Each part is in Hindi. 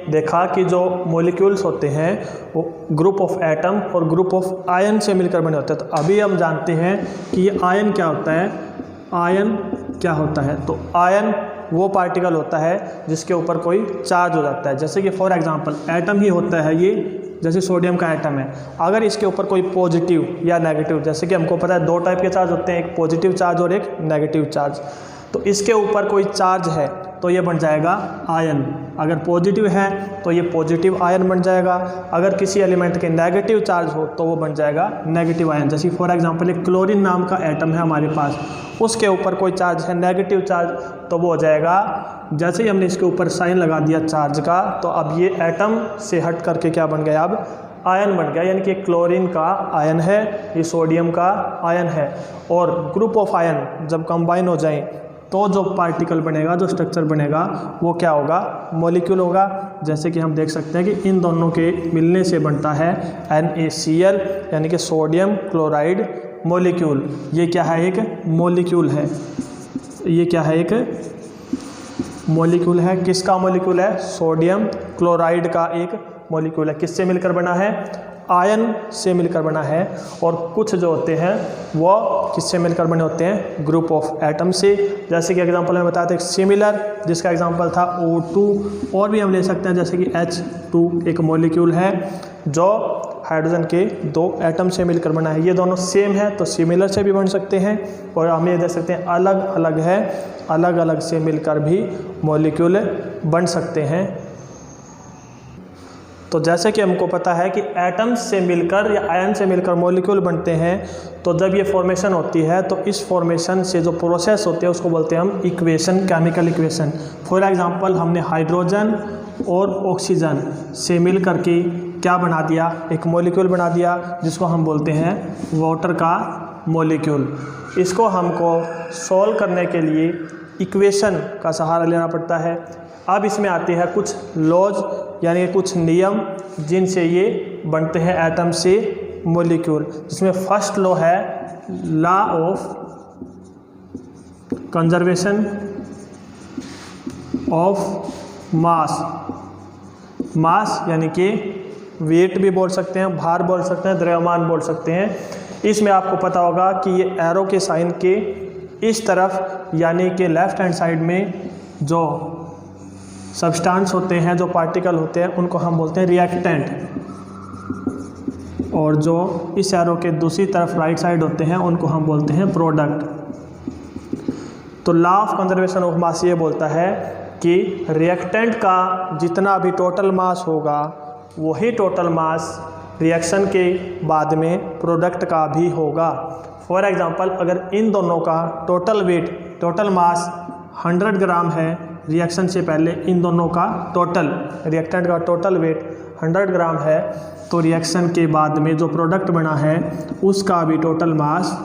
देखा कि जो मॉलिक्यूल्स होते हैं वो ग्रुप ऑफ एटम और ग्रुप ऑफ आयन से मिलकर बने होते हैं। तो अभी हम जानते हैं कि ये आयन क्या होता है। आयन क्या होता है? तो आयन वो पार्टिकल होता है जिसके ऊपर कोई चार्ज हो जाता है। जैसे कि फॉर एग्जांपल एटम ही होता है ये, जैसे सोडियम का एटम है, अगर इसके ऊपर कोई पॉजिटिव या नेगेटिव, जैसे कि हमको पता है दो टाइप के चार्ज होते हैं, एक पॉजिटिव चार्ज और एक नेगेटिव चार्ज, तो इसके ऊपर कोई चार्ज है तो ये बन जाएगा आयन। अगर पॉजिटिव है तो ये पॉजिटिव आयन बन जाएगा, अगर किसी एलिमेंट के नेगेटिव चार्ज हो तो वो बन जाएगा नेगेटिव आयन। जैसे फॉर एग्जांपल एक क्लोरीन नाम का एटम है हमारे पास, उसके ऊपर कोई चार्ज है नेगेटिव चार्ज, तो वो हो जाएगा, जैसे ही हमने इसके ऊपर साइन लगा दिया चार्ज का, तो अब ये एटम से हट करके क्या बन गया, अब आयन बन गया। यानी कि क्लोरीन का आयन है, ये सोडियम का आयन है। और ग्रुप ऑफ आयन जब कंबाइन हो जाएं तो जो पार्टिकल बनेगा, जो स्ट्रक्चर बनेगा, वो क्या होगा, मॉलिक्यूल होगा। जैसे कि हम देख सकते हैं कि इन दोनों के मिलने से बनता है NaCl, यानी कि सोडियम क्लोराइड मॉलिक्यूल। ये क्या है, एक मॉलिक्यूल है। ये क्या है, एक मॉलिक्यूल है। किसका मॉलिक्यूल है? सोडियम क्लोराइड का एक मॉलिक्यूल है। किससे मिलकर बना है? आयन से मिलकर बना है। और कुछ जो होते हैं वो किससे मिलकर बने होते हैं? ग्रुप ऑफ एटम से। जैसे कि एग्जांपल में बताया था एक सिमिलर, जिसका एग्जांपल था O2। और भी हम ले सकते हैं जैसे कि H2 एक मॉलिक्यूल है जो हाइड्रोजन के दो एटम से मिलकर बना है। ये दोनों सेम है तो सिमिलर से भी बन सकते हैं, और हम ये देख सकते हैं अलग अलग है, अलग अलग से मिलकर भी मॉलिक्यूल बन सकते हैं। तो जैसे कि हमको पता है कि एटम्स से मिलकर या आयन से मिलकर मॉलिक्यूल बनते हैं, तो जब ये फॉर्मेशन होती है तो इस फॉर्मेशन से जो प्रोसेस होते हैं उसको बोलते हैं हम equation, chemical equation. For example हमने हाइड्रोजन और ऑक्सीजन से मिल करके क्या बना दिया, एक मॉलिक्यूल बना दिया, जिसको हम बोलते हैं वाटर का मॉलिक्यूल। इसको हमको सॉल्व करने के लिए इक्वेशन का सहारा लेना पड़ता है। अब इसमें आते हैं कुछ लॉज, यानी कुछ नियम जिनसे ये बनते हैं एटम से मॉलिक्यूल। जिसमें फर्स्ट लॉ है law of conservation of mass. Mass यानी कि वेट भी बोल सकते हैं, भार बोल सकते हैं, द्रव्यमान बोल सकते हैं। इसमें आपको पता होगा कि ये एरो के साइन के इस तरफ, यानी कि लेफ्ट हैंड साइड में जो सब्सटेंस होते हैं, जो पार्टिकल होते हैं, उनको हम बोलते हैं रिएक्टेंट, और जो इस एरो के दूसरी तरफ राइट साइड होते हैं उनको हम बोलते हैं प्रोडक्ट। तो लॉ ऑफ कंजर्वेशन ऑफ मास ये बोलता है कि रिएक्टेंट का जितना भी टोटल मास होगा वही टोटल मास रिएक्शन के बाद में प्रोडक्ट का भी होगा। फॉर एग्जांपल अगर इन दोनों का टोटल वेट, टोटल मास 100 ग्राम है, रिएक्शन से पहले इन दोनों का टोटल, रिएक्टेंट का टोटल वेट 100 ग्राम है, तो रिएक्शन के बाद में जो प्रोडक्ट बना है उसका भी टोटल मास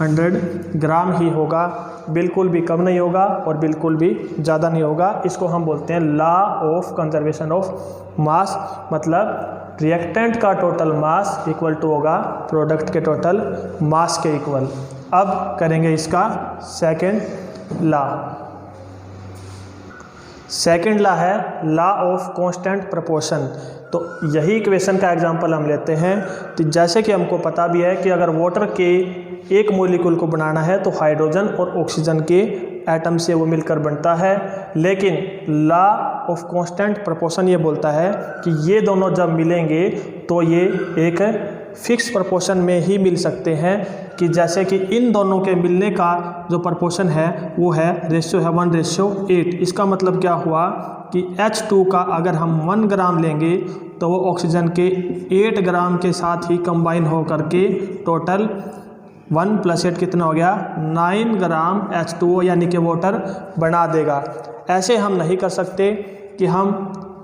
100 ग्राम ही होगा, बिल्कुल भी कम नहीं होगा और बिल्कुल भी ज़्यादा नहीं होगा। इसको हम बोलते हैं लॉ ऑफ कंजर्वेशन ऑफ मास। मतलब रिएक्टेंट का टोटल मास इक्वल टू होगा प्रोडक्ट के टोटल मास के इक्वल। अब करेंगे इसका सेकेंड लॉ। सेकेंड लॉ है लॉ ऑफ कांस्टेंट प्रोपोर्शन। तो यही इक्वेशन का एग्जांपल हम लेते हैं। तो जैसे कि हमको पता भी है कि अगर वाटर के एक मॉलिक्यूल को बनाना है तो हाइड्रोजन और ऑक्सीजन के एटम से वो मिलकर बनता है, लेकिन लॉ ऑफ कांस्टेंट प्रोपोर्शन ये बोलता है कि ये दोनों जब मिलेंगे तो ये एक फिक्स प्रोपोर्शन में ही मिल सकते हैं। कि जैसे कि इन दोनों के मिलने का जो प्रोपोर्शन है वो है रेशियो है 1:8। इसका मतलब क्या हुआ कि H2 का अगर हम 1 ग्राम लेंगे तो वो ऑक्सीजन के 8 ग्राम के साथ ही कंबाइन हो करके टोटल 1 + 8 कितना हो गया, 9 ग्राम H2O यानी कि वाटर बना देगा। ऐसे हम नहीं कर सकते कि हम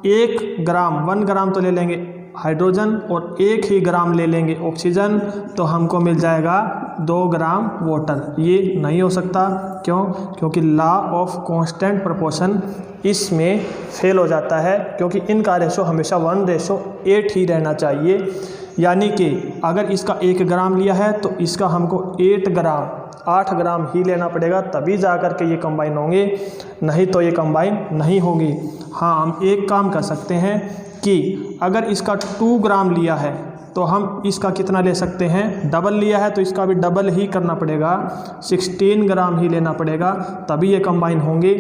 1 ग्राम तो ले लेंगे हाइड्रोजन और 1 ही ग्राम ले लेंगे ऑक्सीजन तो हमको मिल जाएगा 2 ग्राम वाटर। ये नहीं हो सकता। क्यों? क्योंकि लॉ ऑफ कांस्टेंट प्रोपोर्शन इसमें फेल हो जाता है, क्योंकि इनका रेशो हमेशा 1:8 ही रहना चाहिए। यानी कि अगर इसका 1 ग्राम लिया है तो इसका हमको 8 ग्राम 8 ग्राम ही लेना पड़ेगा, तभी जा कर के ये कंबाइन होंगे, नहीं तो ये कंबाइन नहीं होंगी। हाँ, हम एक काम कर सकते हैं कि अगर इसका 2 ग्राम लिया है तो हम इसका कितना ले सकते हैं, डबल लिया है तो इसका भी डबल ही करना पड़ेगा, 16 ग्राम ही लेना पड़ेगा, तभी ये कंबाइन होंगे।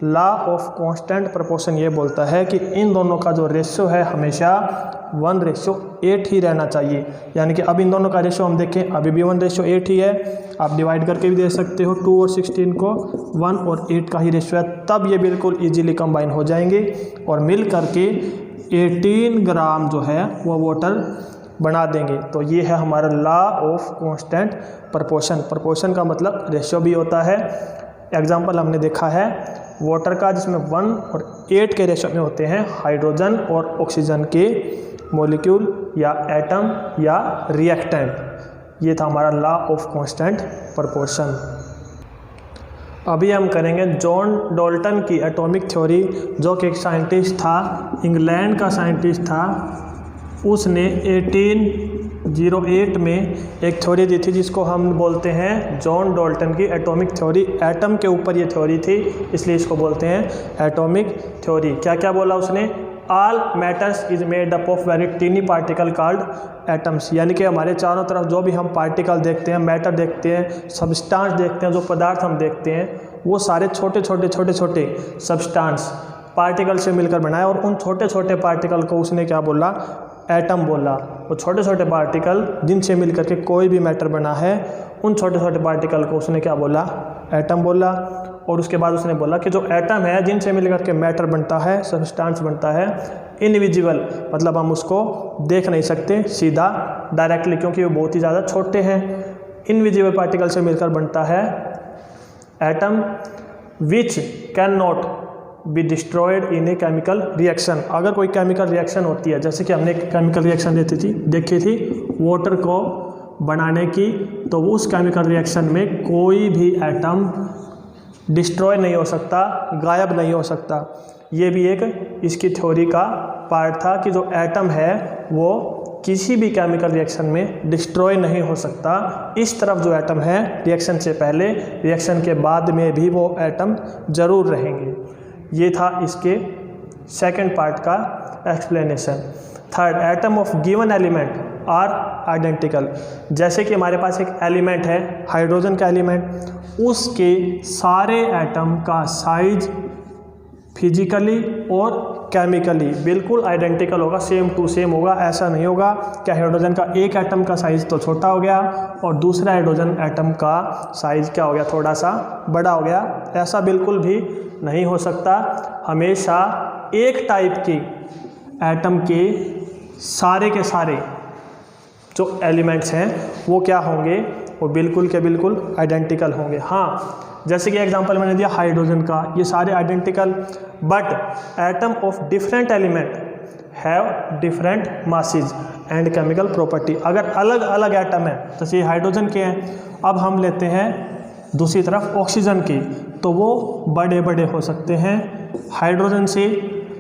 लॉ ऑफ कांस्टेंट प्रोपोर्शन ये बोलता है कि इन दोनों का जो रेशियो है हमेशा 1:8 ही रहना चाहिए। यानी कि अब इन दोनों का रेशियो हम देखें, अभी भी 1:8 ही है। आप डिवाइड करके भी दे सकते हो, 2 और 16 को 1 और 8 का ही रेशियो है, तब ये बिल्कुल ईजिली कंबाइन हो जाएंगे और मिल करके 18 ग्राम जो है वो वाटर बना देंगे। तो ये है हमारा law of constant proportion. Proportion का मतलब रेशियो भी होता है। एग्जाम्पल हमने देखा है वाटर का, जिसमें 1 और 8 के रेशियो में होते हैं हाइड्रोजन और ऑक्सीजन के मॉलिक्यूल या एटम या रिएक्टेंट। ये था हमारा लॉ ऑफ कांस्टेंट प्रोपोर्शन। अभी हम करेंगे जॉन डाल्टन की एटॉमिक थ्योरी, जो कि एक साइंटिस्ट था, इंग्लैंड का साइंटिस्ट था। उसने 1808 में एक थ्योरी दी थी जिसको हम बोलते हैं जॉन डाल्टन की एटॉमिक थ्योरी। एटम के ऊपर ये थ्योरी थी, इसलिए इसको बोलते हैं एटॉमिक थ्योरी। क्या क्या बोला उसने? All matters is made up of very tiny particle called atoms. यानी कि हमारे चारों तरफ जो भी हम पार्टिकल देखते हैं, मैटर देखते हैं, सब्सटेंस देखते हैं, जो पदार्थ हम देखते हैं, वो सारे छोटे छोटे सब्सटेंस पार्टिकल से मिलकर बनाए। और उन छोटे छोटे पार्टिकल को उसने क्या बोला? एटम बोला। वो छोटे छोटे पार्टिकल जिनसे मिलकर के कोई भी मैटर बना है, उन छोटे छोटे पार्टिकल को उसने क्या बोला? एटम बोला। और उसके बाद उसने बोला कि जो एटम है, जिनसे मिलकर के मैटर बनता है, सब्सटेंस बनता है, इनविजिबल, मतलब हम उसको देख नहीं सकते सीधा डायरेक्टली, क्योंकि वो बहुत ही ज़्यादा छोटे हैं। इनविजिबल पार्टिकल से मिलकर बनता है atom, which can not be destroyed in a chemical reaction. अगर कोई केमिकल रिएक्शन होती है, जैसे कि हमने एक केमिकल रिएक्शन देखी थी वाटर को बनाने की, तो उस केमिकल रिएक्शन में कोई भी एटम डिस्ट्रॉय नहीं हो सकता, गायब नहीं हो सकता। ये भी एक इसकी थ्योरी का पार्ट था कि जो एटम है वो किसी भी केमिकल रिएक्शन में डिस्ट्रॉय नहीं हो सकता। इस तरफ जो एटम है रिएक्शन से पहले, रिएक्शन के बाद में भी वो एटम ज़रूर रहेंगे। ये था इसके सेकंड पार्ट का explanation. Third, atom of given element are identical. जैसे कि हमारे पास एक एलिमेंट है, हाइड्रोजन का एलिमेंट, उसके सारे एटम का साइज फिजिकली और केमिकली बिल्कुल आइडेंटिकल होगा, सेम टू सेम होगा। ऐसा नहीं होगा कि हाइड्रोजन का एक एटम का साइज़ तो छोटा हो गया और दूसरा हाइड्रोजन एटम का साइज़ क्या हो गया, थोड़ा सा बड़ा हो गया। ऐसा बिल्कुल भी नहीं हो सकता। हमेशा एक टाइप के एटम के सारे जो एलिमेंट्स हैं वो क्या होंगे, वो बिल्कुल के बिल्कुल आइडेंटिकल होंगे। हाँ, जैसे कि एग्जांपल मैंने दिया हाइड्रोजन का, ये सारे identical, but atom of different element have different masses and chemical property. अगर अलग अलग एटम है, जैसे ये हाइड्रोजन के हैं, अब हम लेते हैं दूसरी तरफ ऑक्सीजन की, तो वो बड़े बड़े हो सकते हैं, हाइड्रोजन से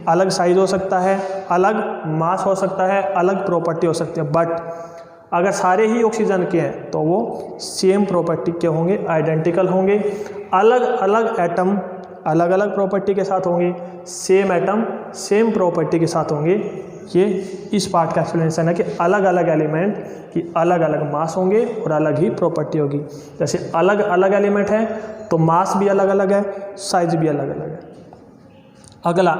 अलग साइज हो सकता है, अलग मास हो सकता है, अलग प्रॉपर्टी हो सकती है। बट अगर सारे ही ऑक्सीजन के हैं तो वो सेम प्रॉपर्टी के होंगे, आइडेंटिकल होंगे। अलग अलग एटम अलग अलग प्रॉपर्टी के साथ होंगे, सेम एटम सेम प्रॉपर्टी के साथ होंगे। ये इस पार्ट का एक्सप्लेनेशन है कि अलग अलग एलिमेंट की अलग अलग मास होंगे और अलग ही प्रॉपर्टी होगी। जैसे अलग अलग एलिमेंट है तो मास भी अलग अलग है, साइज भी अलग अलग है। अगला,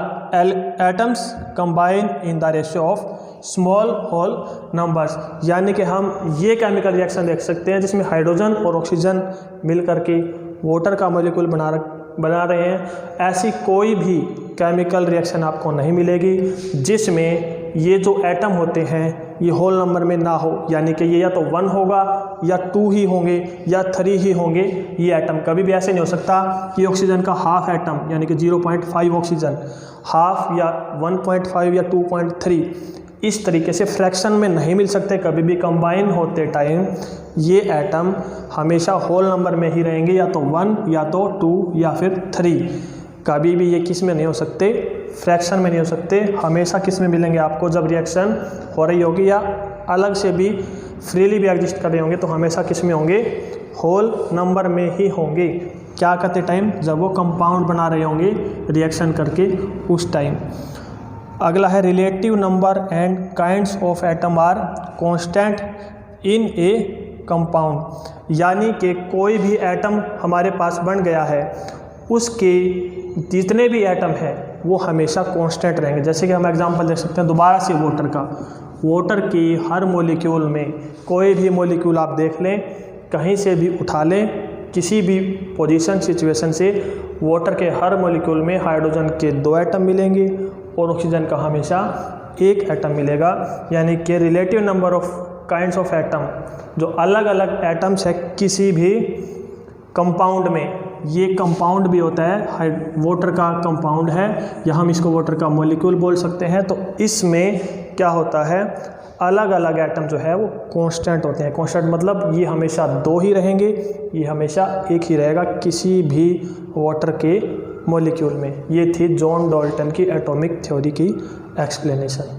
atoms combine in the ratio of small whole numbers. यानी कि हम ये केमिकल रिएक्शन देख सकते हैं जिसमें हाइड्रोजन और ऑक्सीजन मिल करके वाटर का मॉलिक्यूल बना रहे हैं। ऐसी कोई भी केमिकल रिएक्शन आपको नहीं मिलेगी जिसमें ये जो एटम होते हैं ये होल नंबर में ना हो। यानी कि ये या तो 1 होगा या 2 ही होंगे या 3 ही होंगे। ये एटम कभी भी ऐसे नहीं हो सकता कि ऑक्सीजन का हाफ एटम यानी कि 0.5 ऑक्सीजन, हाफ या 1.5 या 2.3 इस तरीके से फ्रैक्शन में नहीं मिल सकते। कभी भी कंबाइन होते टाइम ये एटम हमेशा होल नंबर में ही रहेंगे, या तो 1 या तो 2 या फिर 3। कभी भी ये किस में नहीं हो सकते, फ्रैक्शन में नहीं हो सकते। हमेशा किस में मिलेंगे आपको, जब रिएक्शन हो रही होगी या अलग से भी फ्रीली भी एग्जिस्ट कर रहे होंगे तो हमेशा किस में होंगे, होल नंबर में ही होंगे। क्या करते टाइम? जब वो कंपाउंड बना रहे होंगे रिएक्शन करके उस टाइम। अगला है relative number and kinds of atom are constant in a compound, यानी कि कोई भी एटम हमारे पास बन गया है, उसके जितने भी एटम हैं वो हमेशा कांस्टेंट रहेंगे। जैसे कि हम एग्जांपल देख सकते हैं दोबारा से वाटर का। वाटर की हर मॉलिक्यूल में कोई भी मॉलिक्यूल आप देख लें, कहीं से भी उठा लें, किसी भी पोजीशन सिचुएशन से, वाटर के हर मॉलिक्यूल में हाइड्रोजन के 2 एटम मिलेंगे और ऑक्सीजन का हमेशा 1 एटम मिलेगा। यानी कि relative number of kinds of atom, जो अलग अलग एटम्स है किसी भी कंपाउंड में, ये कंपाउंड भी होता है, वाटर का कंपाउंड है या हम इसको वाटर का मॉलिक्यूल बोल सकते हैं। तो इसमें क्या होता है, अलग अलग एटम जो है वो कांस्टेंट होते हैं। कांस्टेंट मतलब ये हमेशा 2 ही रहेंगे, ये हमेशा 1 ही रहेगा किसी भी वाटर के मॉलिक्यूल में। ये थी जॉन डाल्टन की एटॉमिक थ्योरी की एक्सप्लेनेशन।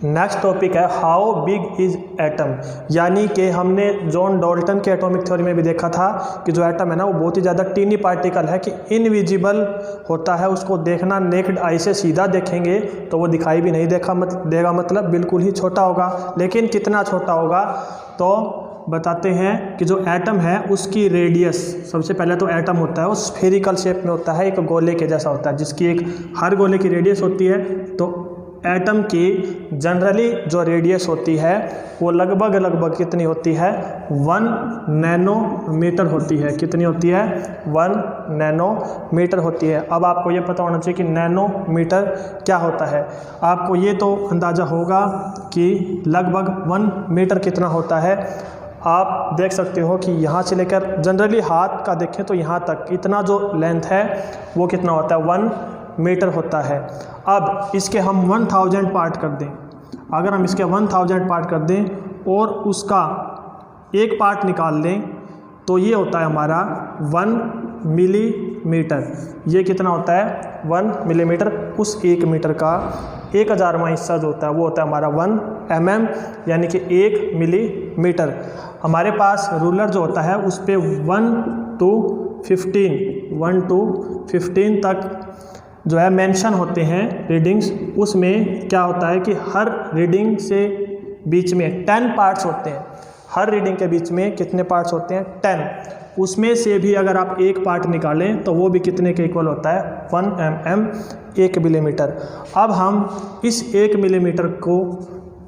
नेक्स्ट टॉपिक है हाउ बिग इज एटम, यानी कि हमने जॉन डाल्टन के एटॉमिक थ्योरी में भी देखा था कि जो एटम है ना वो बहुत ही ज़्यादा टीनी पार्टिकल है, कि इनविजिबल होता है, उसको देखना नेक्ड आई से सीधा देखेंगे तो वो दिखाई भी नहीं देगा, मतलब बिल्कुल ही छोटा होगा। लेकिन कितना छोटा होगा तो बताते हैं कि जो एटम है उसकी रेडियस, सबसे पहले तो एटम होता है वो स्फेरिकल शेप में होता है, एक गोले के जैसा होता है, जिसकी एक हर गोले की रेडियस होती है। तो एटम की जनरली जो रेडियस होती है वो लगभग कितनी होती है? 1 नैनोमीटर होती है। कितनी होती है? 1 नैनोमीटर होती है। अब आपको ये पता होना चाहिए कि नैनोमीटर क्या होता है। आपको ये तो अंदाज़ा होगा कि लगभग 1 मीटर कितना होता है। आप देख सकते हो कि यहाँ से लेकर जनरली हाथ का देखें तो यहाँ तक इतना जो लेंथ है वो कितना होता है? 1 मीटर होता है। अब इसके हम 1000 पार्ट कर दें, अगर हम इसके 1000 पार्ट कर दें और उसका एक पार्ट निकाल लें तो ये होता है हमारा 1 मिलीमीटर। ये कितना होता है? 1 मिलीमीटर। उस 1 मीटर का 1000वां हिस्सा जो होता है वो होता है हमारा 1 mm, यानी कि 1 मिलीमीटर। हमारे पास रूलर जो होता है उस पर 1 to 15 तक जो है मेंशन होते हैं रीडिंग्स। उसमें क्या होता है कि हर रीडिंग से बीच में 10 पार्ट्स होते हैं। हर रीडिंग के बीच में कितने पार्ट्स होते हैं? 10। उसमें से भी अगर आप एक पार्ट निकालें तो वो भी कितने के इक्वल होता है? 1 mm, 1 मिलीमीटर। अब हम इस 1 मिलीमीटर को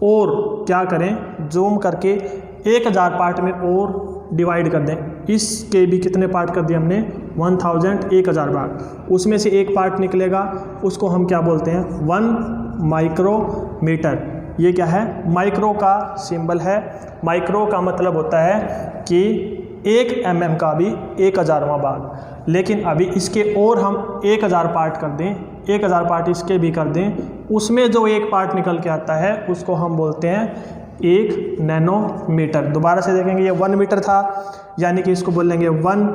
और क्या करें, जूम करके 1000 पार्ट में और डिवाइड कर दें। इसके भी कितने पार्ट कर दिए हमने? 1000, 1000 पार्ट। उसमें से एक पार्ट निकलेगा, उसको हम क्या बोलते हैं? 1 माइक्रोमीटर। ये क्या है? माइक्रो का सिंबल है। माइक्रो का मतलब होता है कि 1 mm का भी 1000वां भाग। लेकिन अभी इसके और हम 1000 पार्ट कर दें, 1000 पार्ट इसके भी कर दें, उसमें जो एक पार्ट निकल के आता है उसको हम बोलते हैं 1 नैनोमीटर। दोबारा से देखेंगे, ये 1 मीटर था, यानी कि इसको बोलेंगे 1।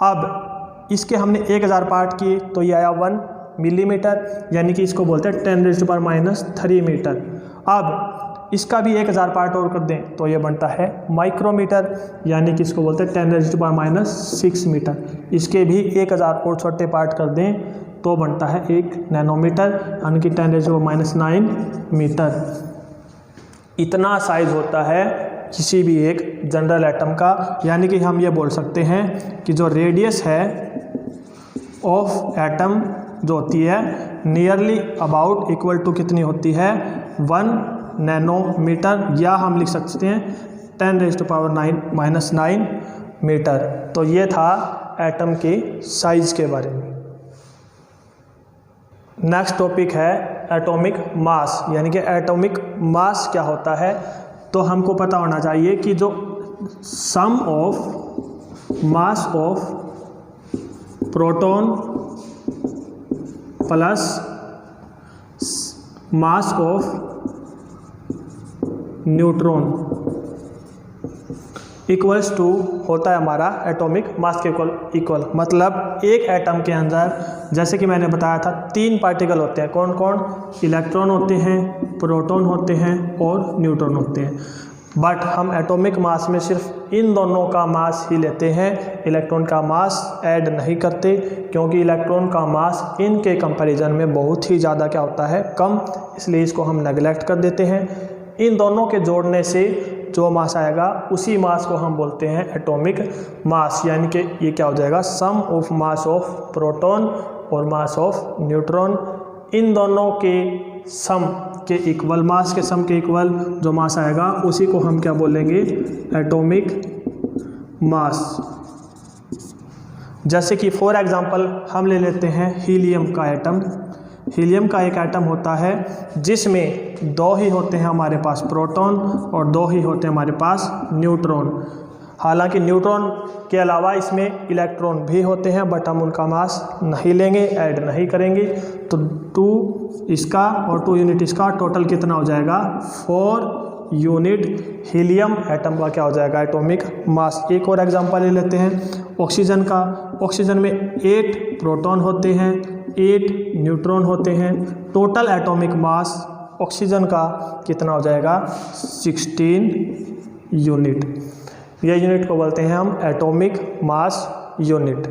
अब इसके हमने 1000 पार्ट किए तो ये आया 1 मिलीमीटर, यानी कि इसको बोलते हैं 10⁻³ मीटर। अब इसका भी 1000 पार्ट और कर दें तो ये बनता है माइक्रोमीटर, यानी कि इसको बोलते हैं 10⁻6 मीटर। इसके भी 1000 और छोटे पार्ट कर दें तो बनता है 1 नैनोमीटर, यानी कि 10⁻9 मीटर। इतना साइज होता है किसी भी एक जनरल एटम का। यानी कि हम ये बोल सकते हैं कि जो रेडियस है ऑफ एटम जो होती है नियरली अबाउट इक्वल टू कितनी होती है? 1 नैनोमीटर, या हम लिख सकते हैं 10⁻9 मीटर। तो ये था एटम के साइज के बारे में। नेक्स्ट टॉपिक है एटॉमिक मास, यानी कि एटॉमिक मास क्या होता है। तो हमको पता होना चाहिए कि जो sum of mass of proton plus mass of neutron equals to होता है हमारा एटॉमिक मास के इक्वल। मतलब एक एटम के अंदर, जैसे कि मैंने बताया था, 3 पार्टिकल होते हैं। कौन कौन? इलेक्ट्रॉन होते हैं, प्रोटॉन होते हैं और न्यूट्रॉन होते हैं। बट हम एटॉमिक मास में सिर्फ इन दोनों का मास ही लेते हैं, इलेक्ट्रॉन का मास ऐड नहीं करते, क्योंकि इलेक्ट्रॉन का मास इनके कंपैरिजन में बहुत ही ज़्यादा क्या होता है, कम, इसलिए इसको हम नेगलेक्ट कर देते हैं। इन दोनों के जोड़ने से जो मास आएगा उसी मास को हम बोलते हैं एटॉमिक मास, यानी कि ये क्या हो जाएगा, सम ऑफ मास ऑफ प्रोटॉन और मास ऑफ न्यूट्रॉन। इन दोनों के सम के इक्वल, मास के सम के इक्वल जो मास आएगा उसी को हम क्या बोलेंगे, एटॉमिक मास। जैसे कि फॉर एग्जांपल हम ले लेते हैं हीलियम का एटम। हीलियम का एक एटम होता है जिसमें 2 ही होते हैं हमारे पास प्रोटॉन और 2 ही होते हैं हमारे पास न्यूट्रॉन। हालांकि न्यूट्रॉन के अलावा इसमें इलेक्ट्रॉन भी होते हैं, बट हम उनका मास नहीं लेंगे, ऐड नहीं करेंगे। तो 2 इसका और 2 यूनिट इसका, टोटल कितना हो जाएगा, 4 यूनिट हीलियम एटम का क्या हो जाएगा, एटॉमिक मास। एक और एग्जांपल ले लेते हैं ऑक्सीजन का। ऑक्सीजन में 8 प्रोटॉन होते हैं, 8 न्यूट्रॉन होते हैं। टोटल एटॉमिक मास ऑक्सीजन का कितना हो जाएगा, 16 यूनिट। ये यूनिट को बोलते हैं हम एटॉमिक मास यूनिट।